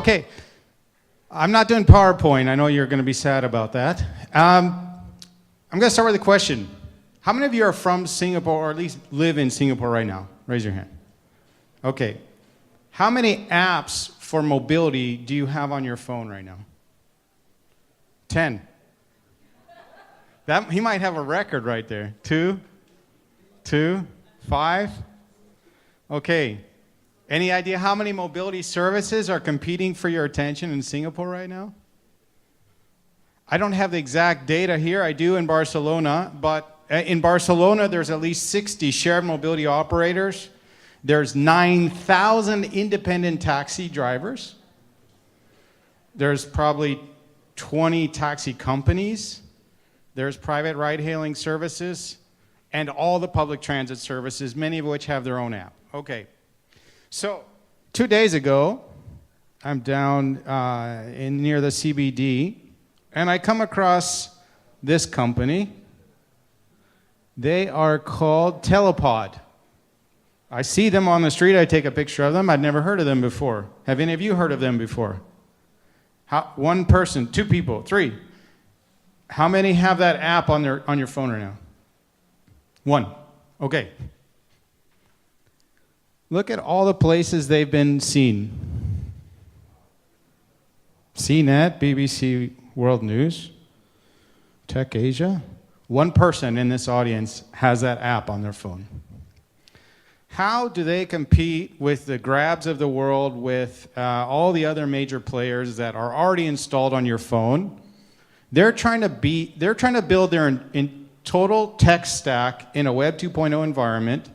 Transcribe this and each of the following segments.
Okay, I'm not doing PowerPoint. I know you're going to be sad about that. I'm going to start with a question. How many of you are from Singapore, or at least live in Singapore right now? Raise your hand. Okay. How many apps for mobility do you have on your phone right now? 10. He might have a record right there. 2, 5. Okay. Any idea how many mobility services are competing for your attention in Singapore right now? I don't have the exact data here. I do in Barcelona, but in Barcelona there's at least 60 shared mobility operators. There's 9,000 independent taxi drivers. There's probably 20 taxi companies. There's private ride-hailing services and all the public transit services, many of which have their own app. Okay. So 2 days ago, I'm down near the CBD, and I come across this company. They are called Telepod. I see them on the street. I take a picture of them. I'd never heard of them before. Have any of you heard of them before? One person, 2 people, 3. How many have that app on your phone right now? 1. Okay. Look at all the places they've been seen. CNET, BBC World News, Tech Asia. 1 person in this audience has that app on their phone. How do they compete with the Grabs of the world, with all the other major players that are already installed on your phone? They're trying to build their total tech stack in a Web 2.0 environment,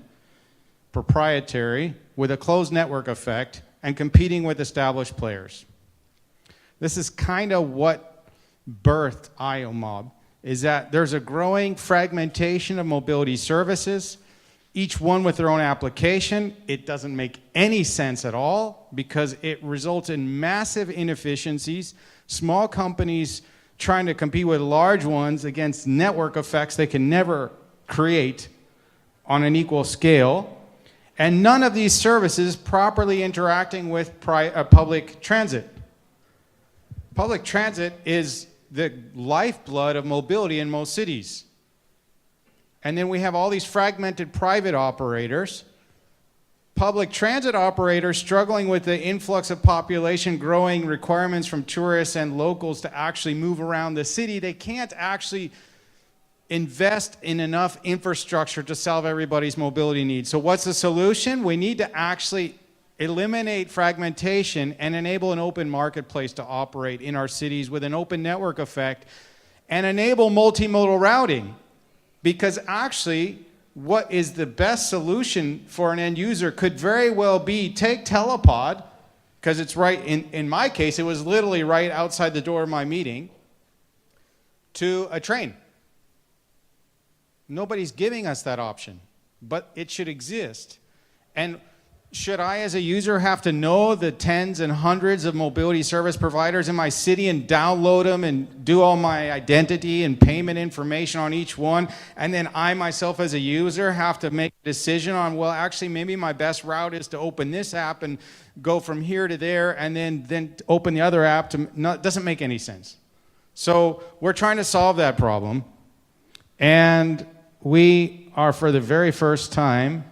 proprietary, with a closed network effect, and competing with established players. This is kind of what birthed IoMob, is that there's a growing fragmentation of mobility services, each one with their own application. It doesn't make any sense at all because it results in massive inefficiencies, small companies trying to compete with large ones against network effects they can never create on an equal scale, and none of these services properly interacting with public transit. Public transit is the lifeblood of mobility in most cities. And then we have all these fragmented private operators, public transit operators struggling with the influx of population, growing requirements from tourists and locals to actually move around the city. They can't actually invest in enough infrastructure to solve everybody's mobility needs. So what's the solution? We need to actually eliminate fragmentation and enable an open marketplace to operate in our cities with an open network effect and enable multimodal routing. Because actually, what is the best solution for an end user could very well be take Telepod, because it's right, in my case, it was literally right outside the door of my meeting, to a train. Nobody's giving us that option, but it should exist. And should I, as a user, have to know the tens and hundreds of mobility service providers in my city and download them and do all my identity and payment information on each one, and then I myself as a user have to make a decision on, well, actually, maybe my best route is to open this app and go from here to there, and then open the other app to, no, it doesn't make any sense. So we're trying to solve that problem, and we are, for the very first time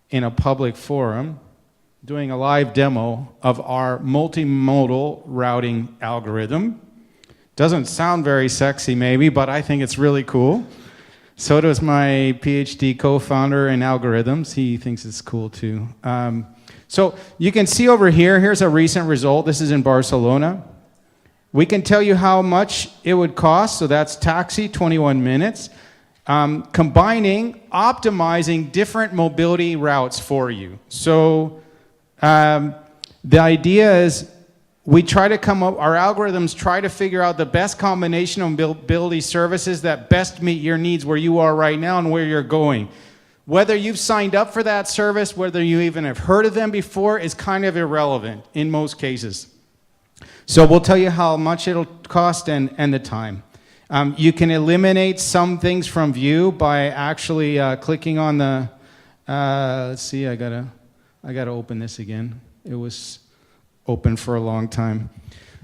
in a public forum, doing a live demo of our multimodal routing algorithm. Doesn't sound very sexy maybe, but I think it's really cool. So does my PhD co-founder in algorithms. He thinks it's cool too. So you can see over here, here's a recent result. This is in Barcelona. We can tell you how much it would cost. So that's taxi, 21 minutes. Combining, optimizing different mobility routes for you. So the idea is we try to come up, our algorithms try to figure out the best combination of mobility services that best meet your needs where you are right now and where you're going. Whether you've signed up for that service, whether you even have heard of them before, is kind of irrelevant in most cases. So we'll tell you how much it'll cost and the time. You can eliminate some things from view by actually clicking on the, let's see, I gotta open this again. It was open for a long time.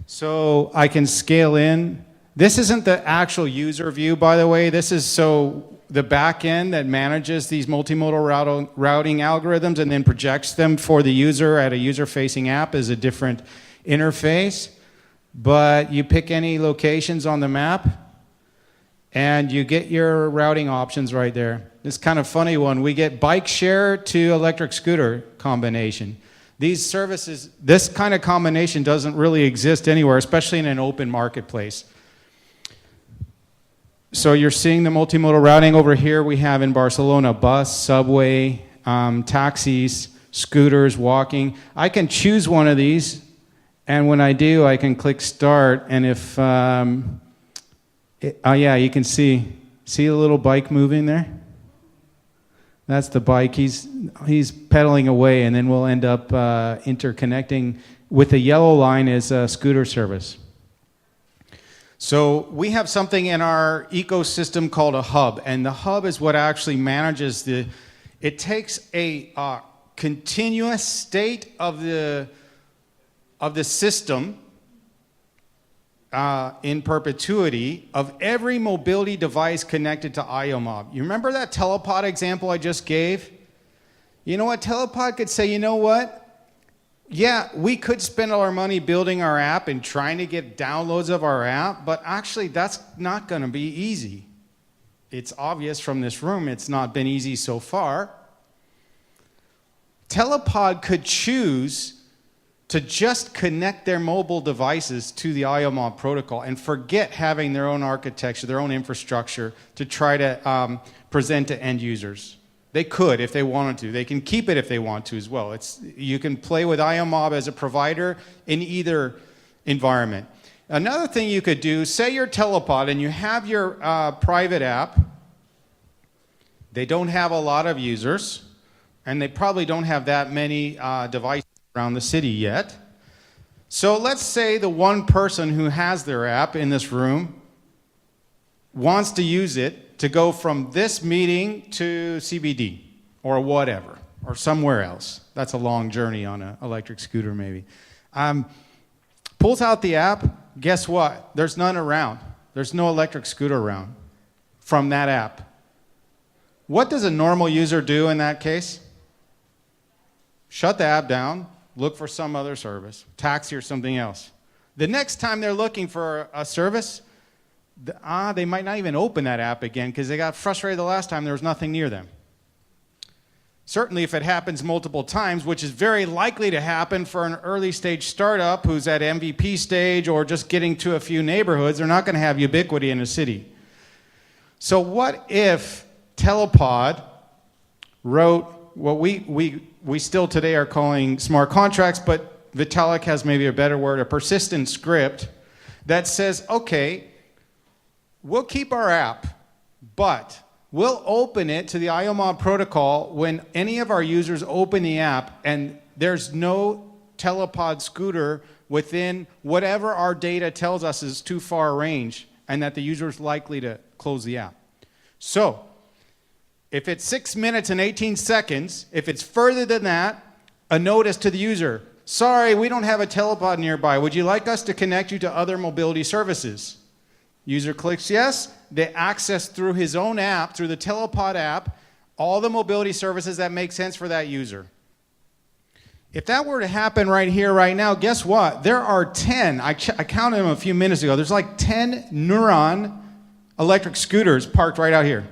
So I can scale in. This isn't the actual user view, by the way. This is the backend that manages these multimodal routing algorithms and then projects them for the user at a user-facing app is a different interface. But you pick any locations on the map, and you get your routing options right there. This kind of funny one, we get bike share to electric scooter combination. These services, this kind of combination doesn't really exist anywhere, especially in an open marketplace. So you're seeing the multimodal routing over here. We have in Barcelona bus, subway, taxis, scooters, walking. I can choose one of these, and when I do, I can click start, and if, yeah, you can see a little bike moving there? That's the bike. He's pedaling away, and then we'll end up interconnecting with the yellow line is a scooter service. So we have something in our ecosystem called a hub, and the hub is what actually manages it takes a continuous state of the system in perpetuity of every mobility device connected to IoMob. You remember that telepod example I just gave? You know what? Telepod could say, you know what? Yeah, we could spend all our money building our app and trying to get downloads of our app, but actually that's not going to be easy. It's obvious from this room it's not been easy so far. Telepod could choose to just connect their mobile devices to the IoMob protocol and forget having their own architecture, their own infrastructure to try to present to end users. They could if they wanted to. They can keep it if they want to as well. You can play with IoMob as a provider in either environment. Another thing you could do, say you're Telepod and you have your private app. They don't have a lot of users, and they probably don't have that many devices around the city yet. So let's say the one person who has their app in this room wants to use it to go from this meeting to CBD or whatever, or somewhere else. That's a long journey on an electric scooter maybe. Pulls out the app, guess what? There's none around. There's no electric scooter around from that app. What does a normal user do in that case? Shut the app down, look for some other service, taxi or something else. The next time they're looking for a service, they might not even open that app again because they got frustrated the last time there was nothing near them. Certainly if it happens multiple times, which is very likely to happen for an early stage startup who's at MVP stage or just getting to a few neighborhoods, they're not going to have ubiquity in a city. So what if Telepod wrote what we still today are calling smart contracts, but Vitalik has maybe a better word, a persistent script that says, okay, we'll keep our app, but we'll open it to the IoMob protocol when any of our users open the app and there's no Telepod scooter within whatever our data tells us is too far range and that the user is likely to close the app. So if it's 6 minutes and 18 seconds, if it's further than that, a notice to the user, sorry, we don't have a Telepod nearby. Would you like us to connect you to other mobility services? User clicks yes, they access through his own app, through the Telepod app, all the mobility services that make sense for that user. If that were to happen right here, right now, guess what? There are 10, I counted them a few minutes ago, there's like 10 Neuron electric scooters parked right out here.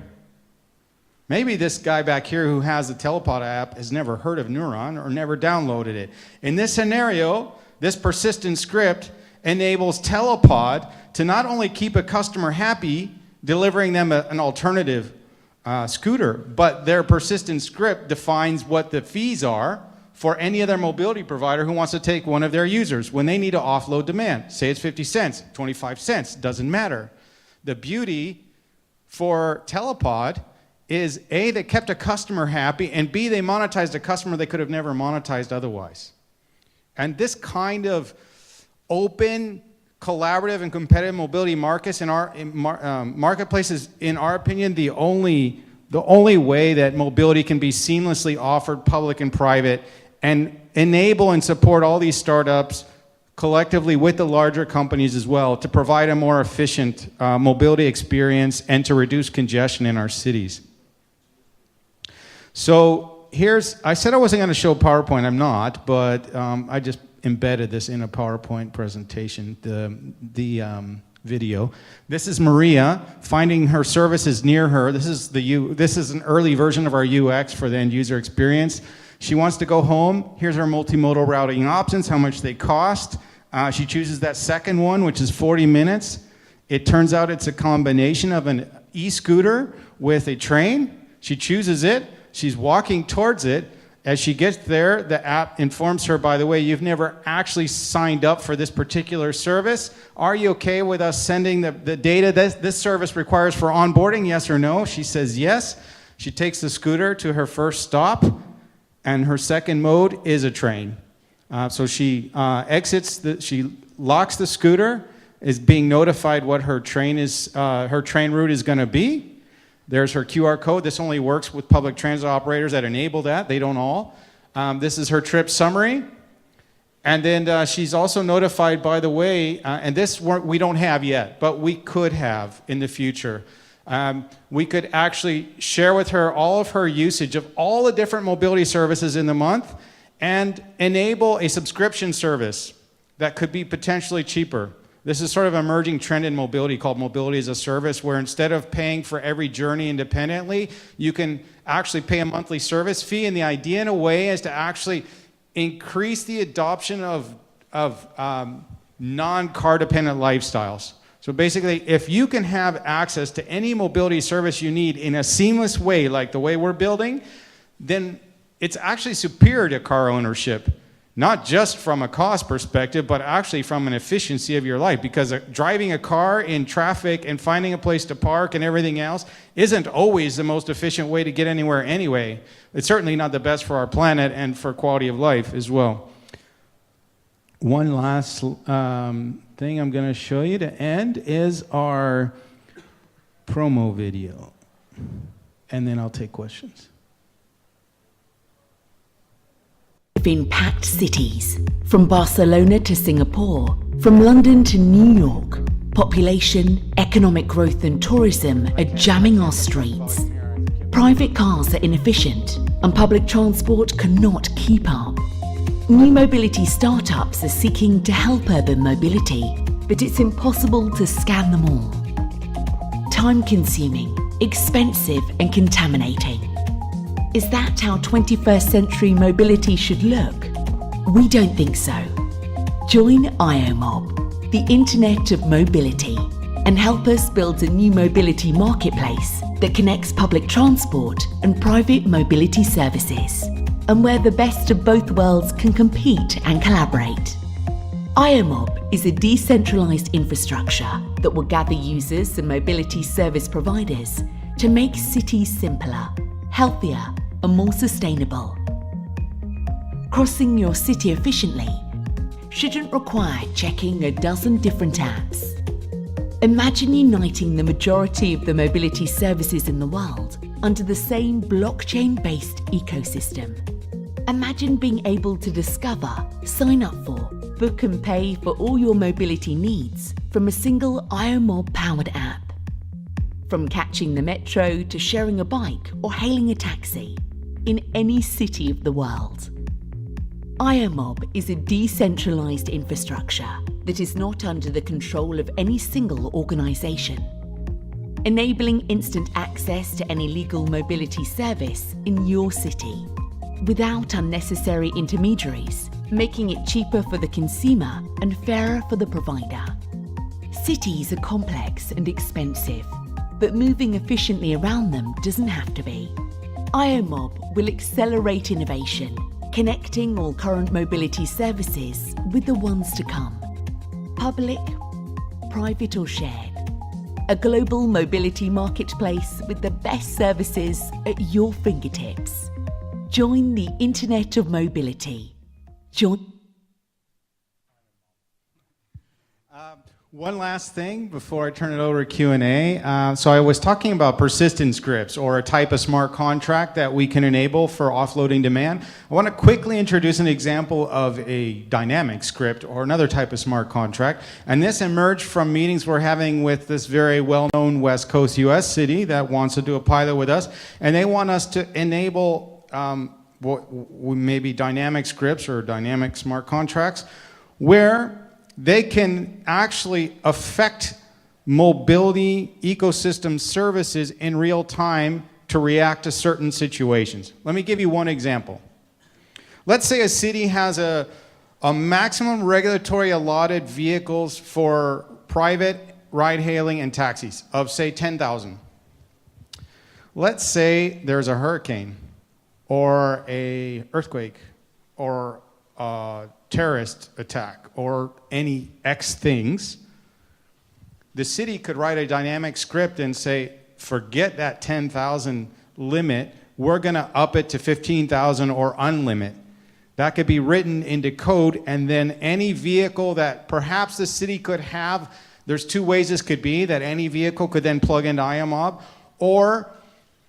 Maybe this guy back here who has the Telepod app has never heard of Neuron or never downloaded it. In this scenario, this persistent script enables Telepod to not only keep a customer happy, delivering them an alternative scooter, but their persistent script defines what the fees are for any other mobility provider who wants to take one of their users when they need to offload demand. Say it's 50 cents, 25 cents, doesn't matter. The beauty for Telepod is A, they kept a customer happy, and B, they monetized a customer they could have never monetized otherwise. And this kind of open, collaborative, and competitive mobility markets marketplaces, in our opinion, the only way that mobility can be seamlessly offered, public and private, and enable and support all these startups collectively with the larger companies as well to provide a more efficient mobility experience and to reduce congestion in our cities. So I said I wasn't going to show PowerPoint, I'm not, but I just embedded this in a PowerPoint presentation, the video. This is Maria finding her services near her. This is an early version of our UX for the end user experience. She wants to go home. Here's her multimodal routing options, how much they cost. She chooses that second one, which is 40 minutes. It turns out it's a combination of an e-scooter with a train. She chooses it. She's walking towards it. As she gets there, the app informs her, by the way, you've never actually signed up for this particular service. Are you okay with us sending the data this service requires for onboarding, yes or no? She says yes. She takes the scooter to her first stop, and her second mode is a train. So she she locks the scooter, is being notified what her train route is going to be. There's her QR code. This only works with public transit operators that enable that. They don't all. This is her trip summary. And then she's also notified, by the way, and this we don't have yet, but we could have in the future. We could actually share with her all of her usage of all the different mobility services in the month and enable a subscription service that could be potentially cheaper. This is sort of an emerging trend in mobility called mobility as a service, where instead of paying for every journey independently, you can actually pay a monthly service fee. And the idea in a way is to actually increase the adoption of non-car dependent lifestyles. So basically, if you can have access to any mobility service you need in a seamless way, like the way we're building, then it's actually superior to car ownership. Not just from a cost perspective, but actually from an efficiency of your life. Because driving a car in traffic and finding a place to park and everything else isn't always the most efficient way to get anywhere anyway. It's certainly not the best for our planet and for quality of life as well. One last thing I'm going to show you to end is our promo video. And then I'll take questions. In packed cities, from Barcelona to Singapore, from London to New York, population, economic growth and tourism are jamming our streets. Private cars are inefficient and public transport cannot keep up. New mobility startups are seeking to help urban mobility, but it's impossible to scan them all. Time-consuming, expensive and contaminating. Is that how 21st century mobility should look? We don't think so. Join IoMob, the Internet of Mobility, and help us build a new mobility marketplace that connects public transport and private mobility services, and where the best of both worlds can compete and collaborate. IoMob is a decentralized infrastructure that will gather users and mobility service providers to make cities simpler, healthier, and more sustainable. Crossing your city efficiently shouldn't require checking a dozen different apps. Imagine uniting the majority of the mobility services in the world under the same blockchain-based ecosystem. Imagine being able to discover, sign up for, book and pay for all your mobility needs from a single IoMob-powered app. From catching the metro to sharing a bike or hailing a taxi, in any city of the world. IoMob is a decentralized infrastructure that is not under the control of any single organization, enabling instant access to any legal mobility service in your city, without unnecessary intermediaries, making it cheaper for the consumer and fairer for the provider. Cities are complex and expensive, but moving efficiently around them doesn't have to be. IoMob will accelerate innovation, connecting all current mobility services with the ones to come. Public, private or shared. A global mobility marketplace with the best services at your fingertips. Join the Internet of Mobility. One last thing before I turn it over to Q&A. So I was talking about persistent scripts, or a type of smart contract that we can enable for offloading demand. I want to quickly introduce an example of a dynamic script, or another type of smart contract. And this emerged from meetings we're having with this very well-known West Coast US city that wants to do a pilot with us. And they want us to enable maybe dynamic scripts or dynamic smart contracts where they can actually affect mobility ecosystem services in real time to react to certain situations. Let me give you one example. Let's say a city has a maximum regulatory allotted vehicles for private ride-hailing and taxis of, say, 10,000. Let's say there's a hurricane or an earthquake or a terrorist attack or any X things. The city could write a dynamic script and say, forget that 10,000 limit, we're going to up it to 15,000 or unlimit. That could be written into code, and then any vehicle that perhaps the city could have, there's two ways this could be, that any vehicle could then plug into IoMob, or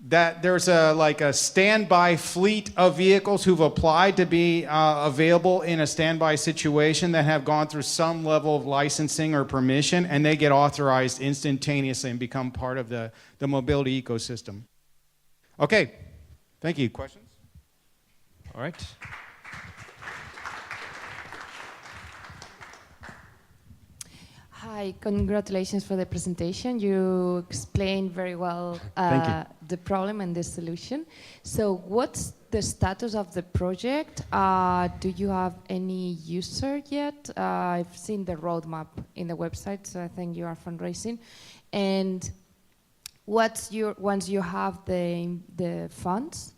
that there's a standby fleet of vehicles who've applied to be available in a standby situation that have gone through some level of licensing or permission, and they get authorized instantaneously and become part of the mobility ecosystem. Okay, thank you. Questions? All right. Hi, congratulations for the presentation. You explained very well the problem and the solution. So what's the status of the project? Do you have any user yet? I've seen the roadmap in the website, so I think you are fundraising. And once you have the funds,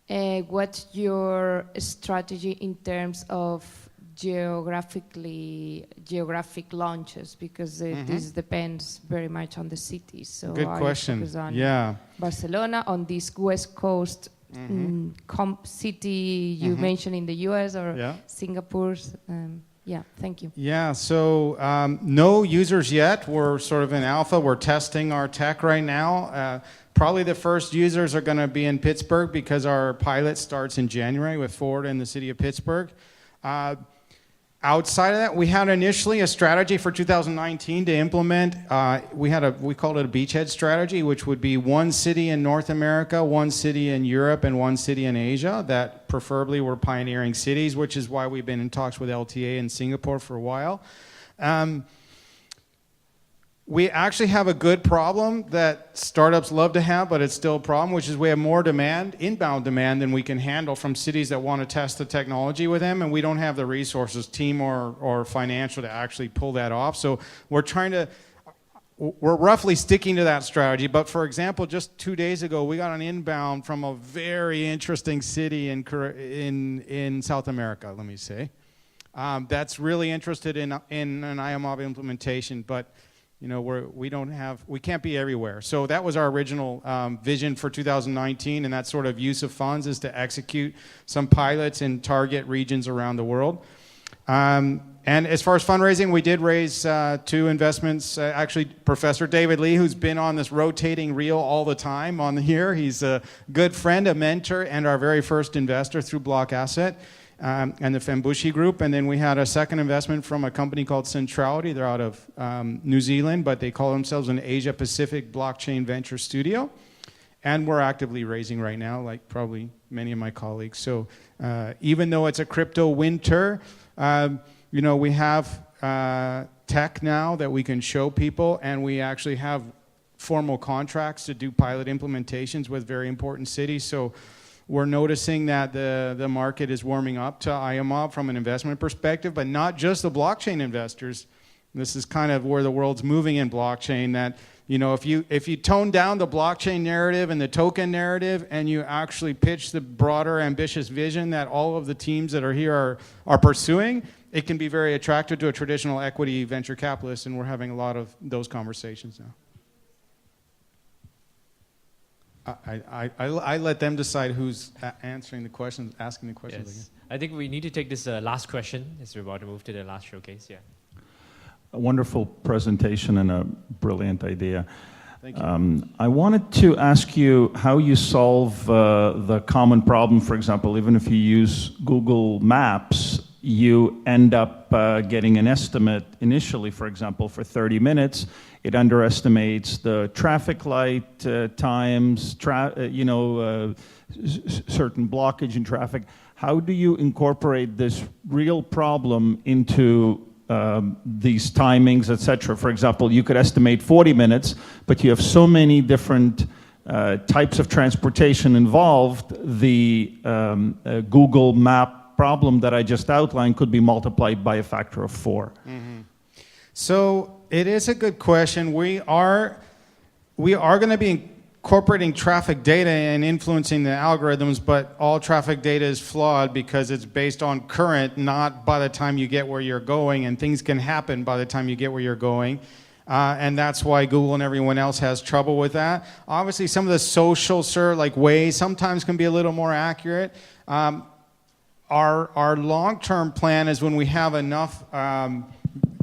what's your strategy in terms of geographic launches, because this depends very much on the cities. So good question. On yeah, Barcelona, on this West Coast city you mentioned in the US, or Singapore. Yeah, thank you. Yeah, so no users yet. We're sort of in alpha. We're testing our tech right now. Probably the first users are going to be in Pittsburgh because our pilot starts in January with Ford and the city of Pittsburgh. Outside of that, we had initially a strategy for 2019 to implement. We called it a beachhead strategy, which would be one city in North America, one city in Europe, and one city in Asia. That preferably were pioneering cities, which is why we've been in talks with LTA in Singapore for a while. We actually have a good problem that startups love to have, but it's still a problem, which is we have more demand, inbound demand, than we can handle from cities that want to test the technology with them, and we don't have the resources, team or financial, to actually pull that off. So we're roughly sticking to that strategy. But for example, just 2 days ago, we got an inbound from a very interesting city in South America, let me say, that's really interested in an IoMob implementation, but we can't be everywhere. So that was our original vision for 2019, and that sort of use of funds is to execute some pilots in target regions around the world. And as far as fundraising, we did raise 2 investments. Actually, Professor David Lee, who's been on this rotating reel all the time on here, he's a good friend, a mentor, and our very first investor through Block Asset. And the Fembushi Group, and then we had a second investment from a company called Centrality. They're out of New Zealand, but they call themselves an Asia Pacific blockchain venture studio. And we're actively raising right now, like probably many of my colleagues. So even though it's a crypto winter, we have tech now that we can show people, and we actually have formal contracts to do pilot implementations with very important cities. So we're noticing that the market is warming up to IoMob from an investment perspective, but not just the blockchain investors. This is kind of where the world's moving in blockchain, that if you tone down the blockchain narrative and the token narrative, and you actually pitch the broader ambitious vision that all of the teams that are here are pursuing, it can be very attractive to a traditional equity venture capitalist, and we're having a lot of those conversations now. I let them decide who's answering the questions, asking the questions. Yes. I think we need to take this last question as we're about to move to the last showcase. Yeah. A wonderful presentation and a brilliant idea. Thank you. I wanted to ask you how you solve the common problem. For example, even if you use Google Maps, you end up getting an estimate initially, for example, for 30 minutes. It underestimates the traffic light times, certain blockage in traffic. How do you incorporate this real problem into these timings, etc.? For example, you could estimate 40 minutes, but you have so many different types of transportation involved. The Google Map problem that I just outlined could be multiplied by a factor of 4. Mm-hmm. So it is a good question. We are going to be incorporating traffic data and influencing the algorithms, but all traffic data is flawed because it's based on current, not by the time you get where you're going, and things can happen by the time you get where you're going. And that's why Google and everyone else has trouble with that. Obviously, some of the social, like Waze, sometimes can be a little more accurate. Our long-term plan is when we have enough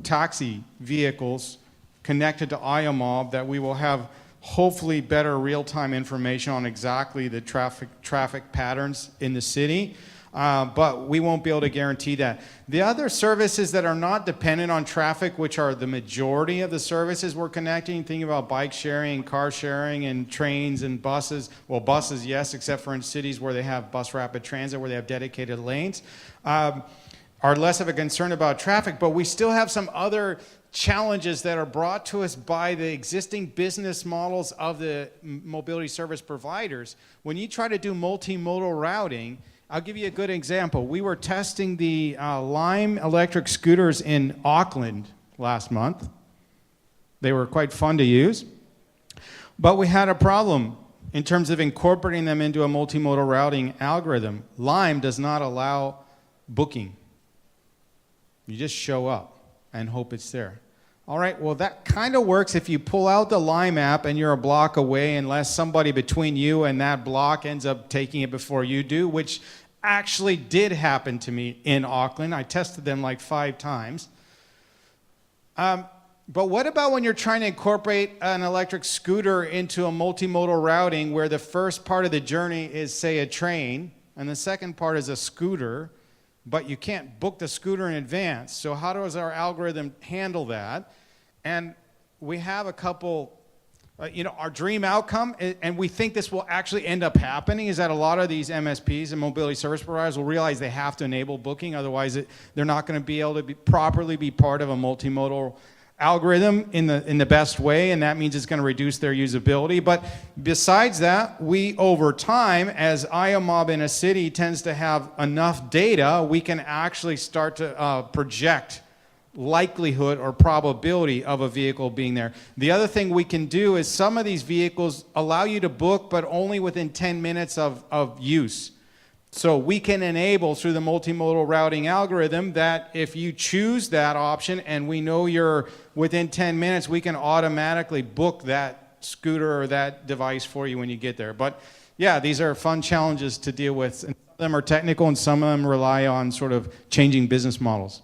taxi vehicles connected to IoMob that we will have hopefully better real-time information on exactly the traffic patterns in the city, but we won't be able to guarantee that. The other services that are not dependent on traffic, which are the majority of the services we're connecting, think about bike sharing, car sharing, and trains and buses. Well, buses, yes, except for in cities where they have bus rapid transit, where they have dedicated lanes, are less of a concern about traffic, but we still have some other challenges that are brought to us by the existing business models of the mobility service providers. When you try to do multimodal routing, I'll give you a good example. We were testing the Lime electric scooters in Auckland last month. They were quite fun to use, but we had a problem in terms of incorporating them into a multimodal routing algorithm. Lime does not allow booking. You just show up and hope it's there. All right, well, that kind of works if you pull out the Lime app and you're a block away, unless somebody between you and that block ends up taking it before you do, which actually did happen to me in Auckland. I tested them like 5 times. But what about when you're trying to incorporate an electric scooter into a multimodal routing where the first part of the journey is, say, a train, and the second part is a scooter, but you can't book the scooter in advance? So how does our algorithm handle that? And we have a couple, our dream outcome, and we think this will actually end up happening, is that a lot of these MSPs and mobility service providers will realize they have to enable booking, otherwise they're not going to be able to properly be part of a multimodal algorithm in the best way, and that means it's going to reduce their usability. But besides that, we over time, as IoMob in a city tends to have enough data, we can actually start to project likelihood or probability of a vehicle being there. The other thing we can do is some of these vehicles allow you to book, but only within 10 minutes of use. So we can enable through the multimodal routing algorithm that if you choose that option and we know you're within 10 minutes, we can automatically book that scooter or that device for you when you get there. But yeah, these are fun challenges to deal with. And some of them are technical and some of them rely on sort of changing business models.